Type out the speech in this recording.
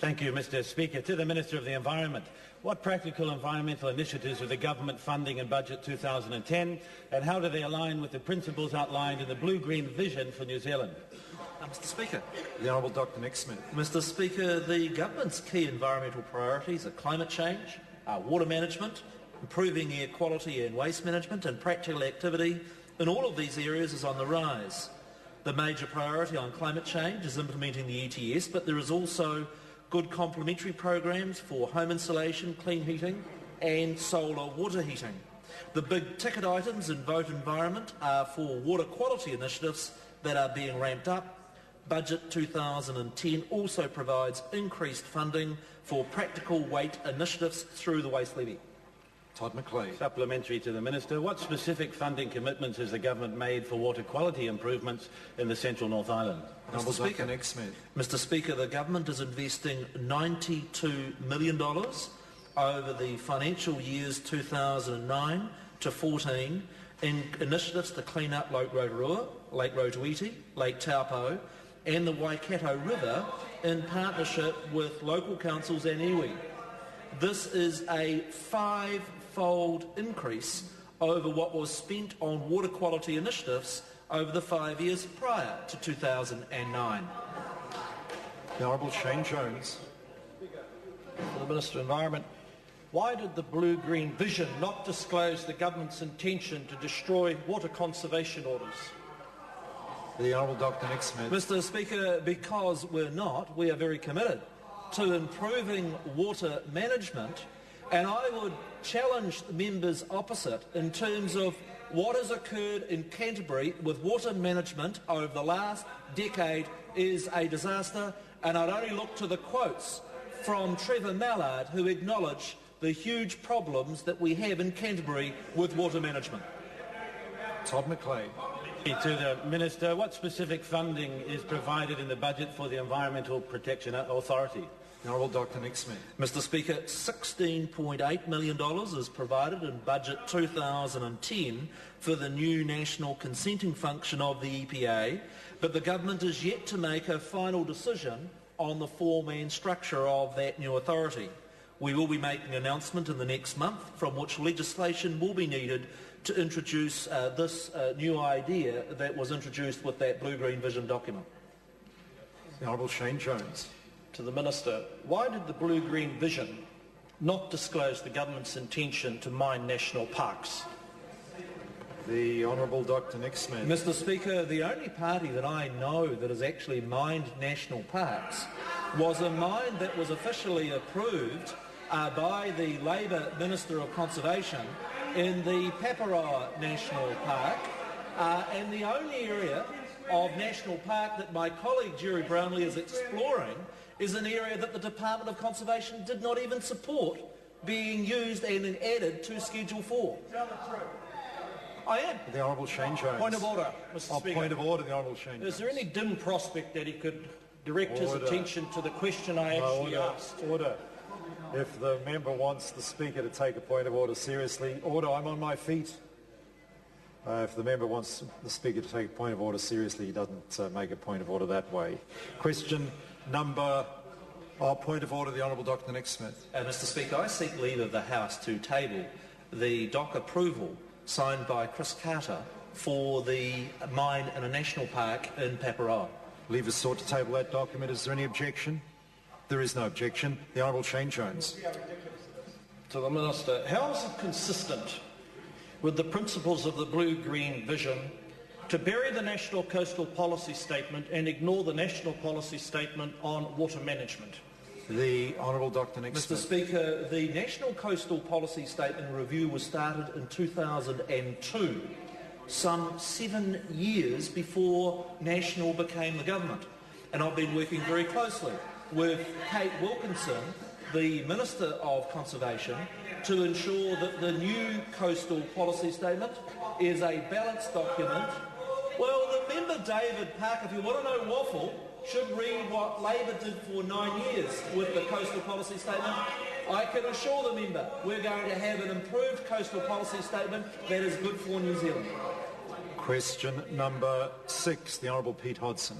Thank you, Mr. Speaker. To the Minister of the Environment, what practical environmental initiatives are the government funding in Budget 2010, and how do they align with the principles outlined in the Bluegreen vision for New Zealand? Mr. Speaker. The Honourable Dr. Nick Smith. Mr. Speaker, the government's key environmental priorities are climate change, water management, improving air quality and waste management, and practical activity in all of these areas is on the rise. The major priority on climate change is implementing the ETS, but there is also good complementary programs for home insulation, clean heating and solar water heating. The big ticket items in vote environment are for water quality initiatives that are being ramped up. Budget 2010 also provides increased funding for practical weight initiatives through the waste levy. Todd McClay. Supplementary to the Minister, what specific funding commitments has the government made for water quality improvements in the Central North Island? Mr. Speaker. Nick Smith. Mr. Speaker, the government is investing $92 million over the financial years 2009 to 14 in initiatives to clean up Lake Rotorua, Lake Rotoiti, Lake Taupo and the Waikato River in partnership with local councils and iwi. This is a five-fold increase over what was spent on water quality initiatives over the 5 years prior to 2009. The Honourable Shane Jones. For the Minister of Environment, why did the Blue-Green vision not disclose the government's intention to destroy water conservation orders? The Honourable Dr. Nick Smith. Mr. Speaker, because we are very committed to improving water management, and I would challenge the members opposite in terms of what has occurred in Canterbury with water management over the last decade is a disaster, and I'd only look to the quotes from Trevor Mallard, who acknowledged the huge problems that we have in Canterbury with water management. Todd McClay. To the Minister, what specific funding is provided in the budget for the Environmental Protection Authority? The Honourable Dr. Nick Smith. Mr. Speaker, $16.8 million is provided in Budget 2010 for the new national consenting function of the EPA, but the government is yet to make a final decision on the form and structure of that new authority. We will be making an announcement in the next month from which legislation will be needed to introduce this new idea that was introduced with that Blue-Green Vision document. The Honourable Shane Jones. To the Minister, why did the Blue-Green vision not disclose the government's intention to mine national parks? The Honourable Dr. Nick Smith. Mr. Speaker, the only party that I know that has actually mined national parks was a mine that was officially approved by the Labor Minister of Conservation in the Paparaoa National Park, and the only area of national park that my colleague Jerry Brownlee is exploring is an area that the Department of Conservation did not even support being used and added to Schedule 4. I am. The Honourable Shane Jones. Point of order, Mr. Speaker. Point of order, the Honourable Shane Jones. Is there any dim prospect that he could direct his attention to the question I actually asked? Order. If the member wants the Speaker to take a point of order seriously, order, I'm on my feet. If the member wants the Speaker to take a point of order seriously, he doesn't make a point of order that way. Question number... point of order, the Honourable Dr. Nick Smith. Mr. Speaker, I seek leave of the House to table the DOC approval signed by Chris Carter for the mine in a national park in Paparaoa. Leave is sought to table that document. Is there any objection? There is no objection. The Honourable Shane Jones. To the Minister, how is it consistent with the principles of the Blue-Green vision to bury the National Coastal Policy Statement and ignore the National Policy Statement on water management? The Honourable Dr. Nick Smith. Mr. Speaker, the National Coastal Policy Statement review was started in 2002, some 7 years before National became the government. And I've been working very closely with Kate Wilkinson, the Minister of Conservation, to ensure that the new Coastal Policy Statement is a balanced document. Well, the member David Park, if you want to know waffle, should read what Labor did for 9 years with the Coastal Policy Statement. I can assure the member we're going to have an improved Coastal Policy Statement that is good for New Zealand. Question number 6, the Honourable Pete Hodson.